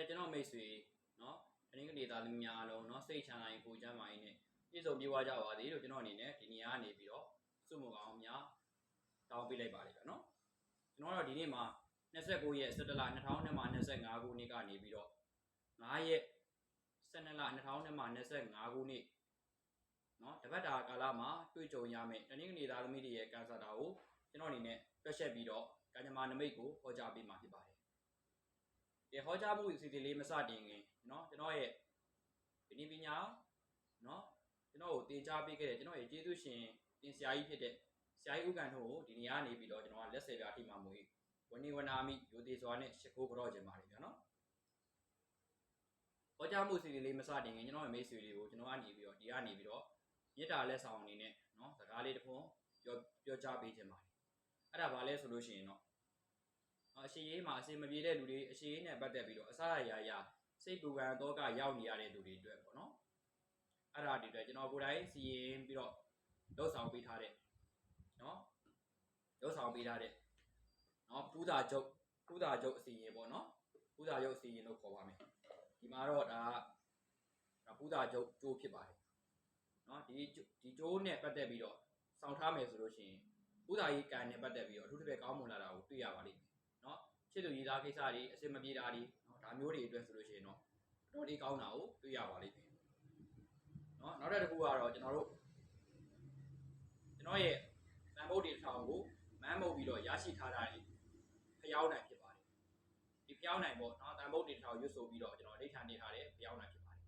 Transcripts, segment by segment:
ကျွန်တော်မိတ်ဆွေနော်တနင်္ဂနွေသားသမီးများအားလုံးနော်စိတ်ချမ်းသာရင်ကိုယ်ချမ်းသာရင်နဲ့ပြည့်စုံပြေဝကြပါသည်လို့ကျွန်တော်အနေနဲ့ဒီနေရာကနေပြီးတော့စုမှုကောင်းများတောင်းပေးလိုက်ပါလိမ့်မယ်နော်ကျွန်တော်တို့ဒီနေ့မှာ29ရက်17လ2025ခုနှစ်ကနေပြီးတော့9ရက်12လ2025ခုနှစ်နော်တပတ်တာကာလမှာတွေ့ကြုံရမယ်တနင်္ဂနွေသားသမီးတွေရဲ့ကံစားတာကိုကျွန်တော်အနေနဲ့တွက်ချက်ပြီးတော့ကံကြမ္မာနမိတ်ကိုဟောကြားပေးမှာဖြစ်ပါတယ်ဒီဟောကြားမှုအစီအစဉ်လေးမစတင်ခင်နော်ကျွန်တော်ရဲ့ဒီနေ့ပညာနော်ကျွန်တော်ကိုတင်ကြားပေးခဲ့တဲ့ကျွန်တော်ရဲ့ကျေးဇူးရှင်တင်ဆရာကြီးဖြစ်တဲ့ဆရာကြီးဦးကန်တို့ကိုဒီနေရာနေပြီးတော့ကျွန်တော်ကလက်ဆယ်ပြားထိမှမွေးဝဏီဝနာမိရိုသေစွာနဲ့ရှ िख ိုးကြော့ခြင်းပါတယ်ဗျာနော်ဟောကြားမှုအစီအစဉ်လေးမစတင်ခင်ကျွန်တော်ရဲ့မိတ်ဆွေလေးကိုကျွန်တော်ကနေပြီးတော့ဒီကနေပြီးတော့မေတ္တာလက်ဆောင်အနေနဲ့နော်စကားလေးတစ်ခုပြောကြားပေးခြင်းပါတယ်အဲ့ဒါဘာလဲဆိုလို့ရှိရင်တော့အရှိရေးမှာအစင်မပြေတဲ့လူတွေအရှိရေးနဲ့ပတ်သက်ပြီးတော့အစားအရာစိတ်ပူပန်တော့ကရောက်နေရတဲ့လူတွေအတွက်ပေါ့နော်အဲ့ဒါဒီအတွက်ကျွန်တော်ကိုယ်တိုင်စီရင်ပြီးတော့လှုပ်ဆောင်ပေးထားတဲ့နော်လှုပ်ဆောင်ပေးထားတဲ့နော်ပူတာကျုပ်အစီရင်ပေါ့နော်ပူတာကျုပ်အစီရင်လို့ခေါ်ပါမယ်ဒီမှာတော့ဒါပူတာကျုပ်ကျိုးဖြစ်ပါတယ်နော်ဒီကျိုးနဲ့ပတ်သက်ပြီးတော့စောင့်ထားမယ်ဆိုလို့ရှိရင်ပူတာကြီးကံနဲ့ပတ်သက်ပြီးတော့အထူးသဖြင့်ကောင်းမွန်လာတာကိုတွေ့ရပါလိမ့်မယ်နော်ချစ်သူရေးသားကိစ္စတွေအစင်မပြေတာတွေနော်ဒါမျိုးတွေအတွက်ဆိုလို့ရှိရင်တော့တော်လေးကောင်းတာကိုတွေ့ရပါလိမ့်မယ်နော်နောက်တစ်ခုကတော့ကျွန်တော်ရဲ့တန်ဖိုးတွေထောင်ကိုမန်းမုတ်ပြီးတော့ရရှိထားတာဖျောင်းနိုင်ဖြစ်ပါတယ်ဒီဖျောင်းနိုင်ပေါ့နော်တန်ဖိုးတွေထောင်ရွတ်ဆိုပြီးတော့ကျွန်တော်ဒိဋ္ဌာန်နေထားတဲ့ဖျောင်းနိုင်ဖြစ်ပါတယ်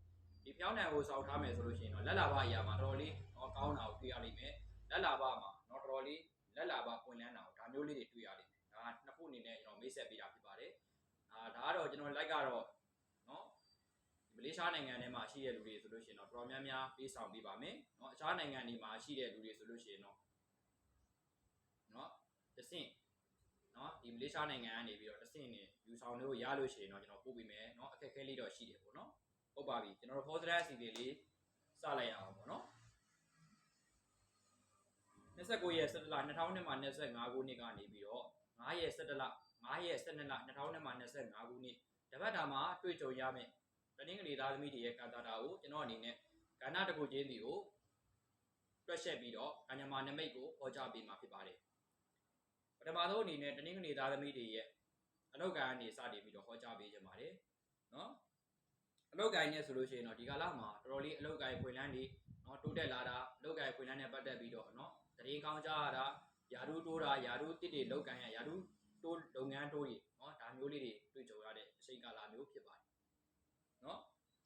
ဒီဖျောင်းနိုင်ကိုစောင့်ထားမယ်ဆိုလို့ရှိရင်တော့လက်လာဘအရာမှာတော်တော်လေးတော့ကောင်းတာကိုတွေ့ရလိမ့်မယ်လက်လာဘမှာတော့တော်တော်လေးလက်လာဘပွင့်လန်းတာကိုဒါမျိုးလေးတွေတွေ့ရလိမ့်မယ်ဒါနှစ်ခုအနေနဲ့ကျွန်တော်မိတ်ဆက်ပေးတာဖြစ်ပါတယ်ဒါကတော့ကျွန်တော်လိုက်ကတော့နော်မလေးရှားနိုင်ငံထဲမှာရှိတဲ့လူတွေဆိုလို့ရှိရင်တော့တော်တော်များများပေးဆောင်ပေးပါမယ်เนาะအခြားနိုင်ငံတွေမှာရှိတဲ့လူတွေဆိုလို့ရှိရင်တော့เนาะတဆင့်เนาะဒီမလေးရှားနိုင်ငံကနေပြီးတော့တဆင့်နေယူဆောင်လို့ရလို့ရှိရင်တော့ကျွန်တော်ပို့ပေးမယ်เนาะအခက်အခဲလေးတော့ရှိတယ်ပေါ့เนาะဟုတ်ပါပြီကျွန်တော်တို့ post address အစီအစဉ်လေးစလိုက်အောင်ပေါ့เนาะ29ရက်17လ2025ခုနှစ်ကနေပြီးတော့9ရက်12လ9ရက်12လ2025ခုနှစ်တပတ်တာမှာတွေ့ကြုံရမယ်တနင်္ဂနွေသားသမီးတွေရဲ့ကာတာတာကိုကျွန်တော်အနေနဲ့ကဏ္ဍတစ်ခုချင်းစီကိုတွက်ချက်ပြီးတော့ကံကြမ္မာနမိတ်ကိုဟောကြားပေးမှာဖြစ်ပါတယ်ပထမဆုံးအနေနဲ့တနင်္ဂနွေသားသမီးတွေရဲ့အလုတ်ကံအနေစတင်ပြီးတော့ဟောကြားပေးခြင်းပါတယ်နော်အလုတ်ကံနဲ့ဆိုလို့ရှိရင်တော့ဒီကာလမှာတော်တော်လေးအလုတ်ကံဖွင့်လန်းနေနော်တိုးတက်လာတာအလုတ်ကံဖွင့်လန်းနဲ့ပတ်သက်ပြီးတော့နော်တရင်ကောင်းကြရတာယာရုတိုးတာယာရုတစ်တွေလောက်ကံရယာရုတိုးလုပ်ငန်းတိုးတွေနော်ဒါမျိုးလေးတွေတွေ့ကြုံရတဲ့အချိန်ကာလမျိုးဖြစ်ပါတယ်နော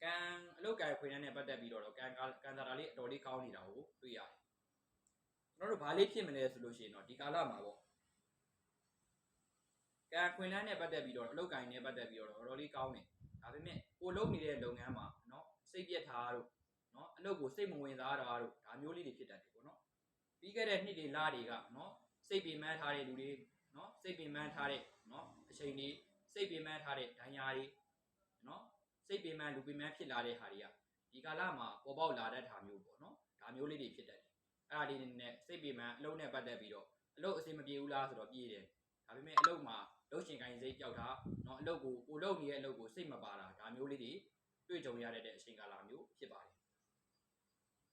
်ကံအလုတ်ကံဖွင့်လန်းနဲ့ပတ်သက်ပြီးတော့ကံသာတာလေးအတော်လေးကောင်းနေတာကိုတွေ့ရတယ်ကျွန်တော်တို့ဘာလေးဖြစ်မလဲဆိုလို့ရှိရင်တော့ဒီကာလမှာပေါ့ကံခွင်လန်းနဲ့ပတ်သက်ပြီးတော့အလုတ်ကံနဲ့ပတ်သက်ပြီးတော့တော်လေးကောင်းတယ်ဒါပေမဲ့ကိုလုပ်နေတဲ့လုပ်ငန်းမှာနော်စိတ်ပြက်ထားတို့နော်အလုတ်ကိုစိတ်မဝင်စားတာတို့ဒါမျိုးလေးတွေဖြစ်တတ်တယ်ပေါ့နော်ပြီးခဲ့တဲ့နှစ်တွေလတွေကနော်စိတ်ပင်ပန်းထားတဲ့လူတွေနော်စိတ်ပင်ပန်းထားတဲ့နော်အချိန်တွေစိတ်ပင်ပန်းထားတဲ့ဒဏ်ရာတွေနော်စိတ်ပင်ပန်းလူပင်ပန်းဖြစ်လာတဲ့ဟာတွေကဒီကာလမှာပေါ်ပေါက်လာတဲ့ဟာမျိုးပေါ့နော်ဒါမျိုးလေးတွေဖြစ်တတ်တယ်အဲ့ဒါလေးနဲ့စိတ်ပင်ပန်းအလုတ်နဲ့ပတ်သက်ပြီးတော့အလုတ်အစင်မပြေဘူးလားဆိုတော့ပြေးတယ်ဒါပေမဲ့အလုတ်မှာလှုပ်ရှင်ကိုင်းစိတ်ကြောက်တာเนาะအလုပ်ကိုလုပ်နေတဲ့အလုပ်ကိုစိတ်မပါတာဒါမျိုးလေးတွေတွေ့ကြုံရတဲ့အချိန်ကာလမျိုးဖြစ်ပါတယ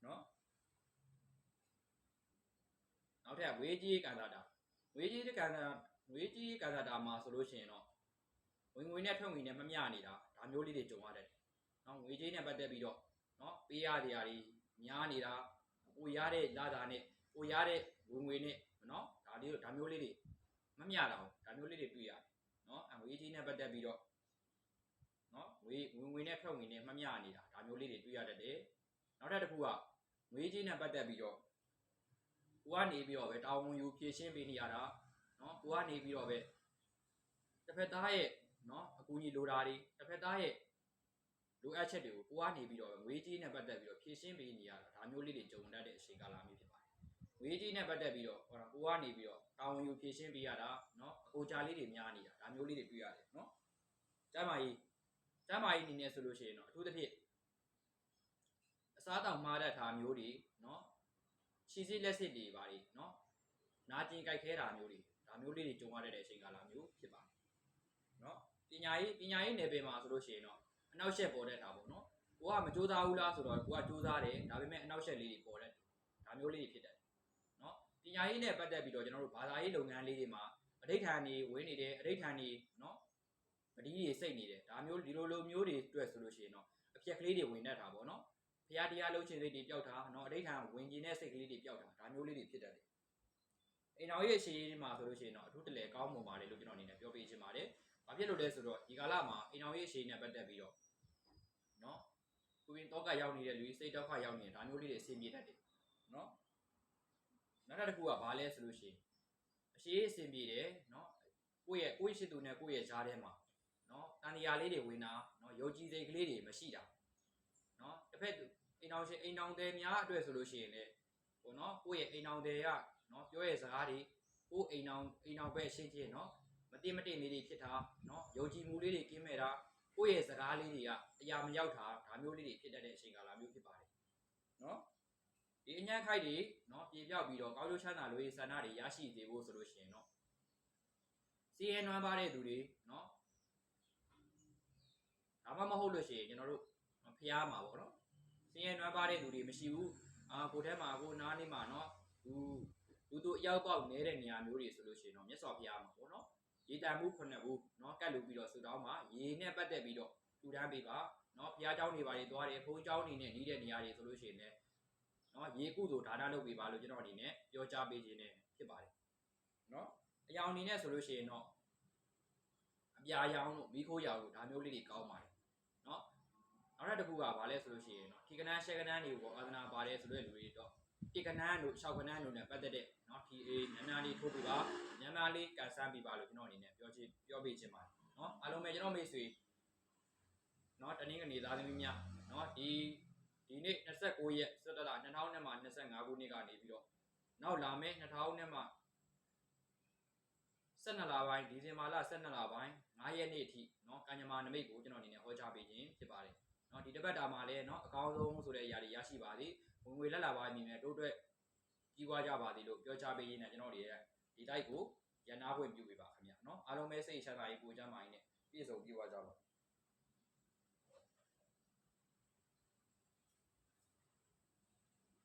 ်เนาะနောက်ထပ်ဝေးကြီးကံစားတာဝေးကြီးကံစားတာမှာဆိုလို့ရှိရင်တော့ဝင်ငွေနဲ့ထွက်ငွေနဲ့မမျှနေတာဒါမျိုးလေးတွေကြုံရတတ်တယ်เนาะငွေကြီးနဲ့ပတ်သက်ပြီးတော့เนาะပေးရတဲ့အရာတွေများနေတာကိုရတဲ့လာတာနဲ့ကိုရတဲ့ဝင်ငွေနဲ့เนาะဒါမျိုးလေးတွေမမျှတာဒါမျိုးလေးတွေတွေ့ရတယ်နော်ငွေကြီးနဲ့ပတ်သက်ပြီးတော့နော်ငွေနဲ့ထွက်ငွေနဲ့မမျှနေတာဒါမျိုးလေးတွေတွေ့ရတတ်တယ်နောက်တစ်ခုကငွေကြီးနဲ့ပတ်သက်ပြီးတော့ကိုကနေပြီးတော့ပဲတာဝန်ယူဖြည့်ရှင်းပေးနေရတာနော်ကိုကနေပြီးတော့ပဲတစ်ဖက်သားရဲ့နော်အကူအညီလိုတာတွေတစ်ဖက်သားရဲ့လိုအပ်ချက်တွေကိုကိုကနေပြီးတော့ငွေကြီးနဲ့ပတ်သက်ပြီးတော့ဖြည့်ရှင်းပေးနေရတာဒါမျိုးလေးတွေကြုံတတ်တဲ့အချိန်ကာလမျိုးဖြစ်ပါတယ်ငွေကြီးနဲ့ပတ်သက်ပြီးတော့ဟောကိုကနေပြီးတော့တာဝန်ယူဖြည့်ရှင်းပေးရတာเนาะအကိုကြာလေးတွေများနေတာဒါမျိုးလေးတွေတွေ့ရတယ်เนาะကျမ်းမာရေးအနေနဲ့ဆိုလို့ရှိရင်တော့အထူးသဖြင့်အစားတောင်မှားတတ်တာမျိုးတွေเนาะခြေစစ်လက်စစ်တွေပါတယ်เนาะနာကျင်ကြိုက်ခဲတာမျိုးတွေဒါမျိုးလေးတွေကြုံရတဲ့အချိန်ကာလမျိုးဖြစ်ပါတယ်เนาะ ပညာရေးနယ်ပယ်မှာဆိုလို့ရှိရင်တော့အနောက်ရှက်ပေါ်တတ်တာပေါ့နော်ကိုကမကြိုးစားဘူးလားဆိုတော့ကိုကကြိုးစားတယ်ဒါပေမဲ့အနောက်ရှက်လေးတွေပေါ်တတ်တယ်ဒါမျိုးလေးတွေဖြစ်တတ်တယ်နော်ပညာရေးနဲ့ပတ်သက်ပြီးတော့ကျွန်တော်တို့ဘာသာရေးလုပ်ငန်းလေးတွေမှာအဋိဌာန်တွေဝင်နေတယ်အဋိဌာန်တွေနော်ပတိတွေစိတ်နေတယ်ဒါမျိုးဒီလိုမျိုးတွေတွေ့ဆိုလို့ရှိရင်တော့အဖြက်ကလေးတွေဝင်တတ်တာပေါ့နော်ဖျားတရားလုံးချင်းစိတ်တွေပျောက်တာနော်အဋိဌာန်ဝင်ကျင်တဲ့စိတ်ကလေးတွေပျောက်တာဒါမျိုးလေးတွေဖြစ်တတ်တယ်အိမ်တော်ရဲ့ရှေ့မှာဆိုလို့ရှိရင်တော့အထူးတလဲကောင်းမွန်ပါတယ်လို့ကျွန်တော်အနေနဲ့ပြောပြချင်ပါတယ်ဘာဖြစ်လို့လဲဆိုတော့ဒီကာလမှာအိမ်တော်ရဲ့ရှေ့နဲ့ပတ်သက်ပြီးတော့နော်ကိုရင်တော့ကရောက်နေတဲ့လူစိတ်တော့ခရောက်နေတဲ့ဒါမျိုးလေးတွေအဆင်ပြေတတ်တယ်နော်နောက်တစ်ခုကဘာလဲဆိုလို့ရှိရင်အရှိအဆင်ပြေတယ်နော်ကိုယ့်ရဲ့ရှိသူနဲ့ကိုယ့်ရဲ့ဂျားထဲမှာနော်တန်တရားလေးတွေဝင်တာနော်ယုံကြည်စိတ်ကလေးတွေမရှိတာနော်တစ်ဖက်အိမ်တော်တွေများအတွက်ဆိုလို့ရှိရင်လေဟိုနော်ကိုယ့်ရဲ့အိမ်တော်တွေကနော်ပြောရဲ့စကားတွေကိုအိမ်တော်ပဲရှင်းချင်းနော်မတိမတိလေးတွေဖြစ်တာနော်ယုံကြည်မှုလေးတွေကင်းမဲ့တာကိုယ့်ရဲ့စကားလေးတွေကအရာမရောက်တာဒါမျိုးလေးတွေဖြစ်တတ်တဲ့အချိန်ကာလမျိုးဖြစ်ပါတယ်နော်ဒီအញ្ញံ့ခိုက်တွေနော်ပြေပြောက်ပြီးတော့ကောင်းကျိုးချမ်းသာလို့ရေးဆန္ဒတွေရရှိစေဖို့ဆိုလို့ရှိရင်တော့စီးရဲနွမ်းပါတဲ့သူတွေနော်ဒါမှမဟုတ်လို့ရှိရင်ကျွန်တော်တို့ဖျားမှာပေါ့နော်စီးရဲနွမ်းပါတဲ့သူတွေမရှိဘူးကိုထဲမှာကိုနားလေးမှာနော်သူအရောက်ပေါက်နေတဲ့နေရာမျိုးတွေဆိုလို့ရှိရင်တော့မြတ်စွာဘုရားမှာပေါ့နော်ရေတန်မှုခုနှစ်ဘူးနော်ကတ်လူပြီးတော့ဆူတောင်းမှာရေနဲ့ပတ်သက်ပြီးတော့ထူတန်းပေးပါနော်ဘုရားเจ้าနေပါတွေသွားတယ်ဘုန်းเจ้าနေနဲ့နီးတဲ့နေရာတွေဆိုလို့ရှိရင်လည်းနော်ရေကုသိုလ်ဒါနလုပ်ပေးပါလို့ကျွန်တော်အနေနဲ့ပြောကြားပေးခြင်းနဲ့ဖြစ်ပါတယ်နော်အယောင်အနေနဲ့ဆိုလို့ရှိရင်တော့အပြာရောင်တို့မိခိုးရောင်တို့ဒါမျိုးလေးတွေကောင်းပါတယ်နော်နောက်တစ်ခုကဘာလဲဆိုလို့ရှိရင်တော့ဒီကနန်းရှက်ကနန်းတွေကိုအာသနာပါတယ်ဆိုတဲ့လူတွေတော့ဒီကနန်းတို့၆ကနန်းတို့နဲ့ပတ်သက်တဲ့နော်ဒီနာလေးထိုးပြပါနာလေးကန်ဆန်းပြပါလို့ကျွန်တော်အနေနဲ့ပြောပေးခြင်းပါတယ်နော်အားလုံးပဲကျွန်တော်မိတ်ဆွေနော်တနင်္ဂနွေသားသမီးများနော်ဒီနေ့29ရက်17လ2025ခုနှစ်ကနေပြီးတော့နောက်လာမယ့်2000နဲ့မှ12လပိုင်းဒီဇင်ဘာလ12လပိုင်း9ရက်နေ့အထိเนาะကံကြမ္မာနမိတ်ကိုကျွန်တော်အနေနဲ့ဟောကြားပေးခြင်းဖြစ်ပါတယ်เนาะဒီတစ်ပတ်တာမှာလည်းเนาะအကောင်းဆုံးဆိုတဲ့အရာတွေရရှိပါသည်ဝင်ငွေလက်လာပါမြင်မဲ့တို့အတွက်ကြီးပွားကြပါသည်လို့ပြောကြားပေးရင်းနဲ့ကျွန်တော်တွေရဲ့ဒီတိုက်ကိုရန်နာခွင့်ပြုပေးပါခင်ဗျာเนาะအားလုံးပဲစိတ်ချမ်းသာရေးကိုကြမ်းပါရင်နဲ့ပြည့်စုံပြည့်ဝကြပါ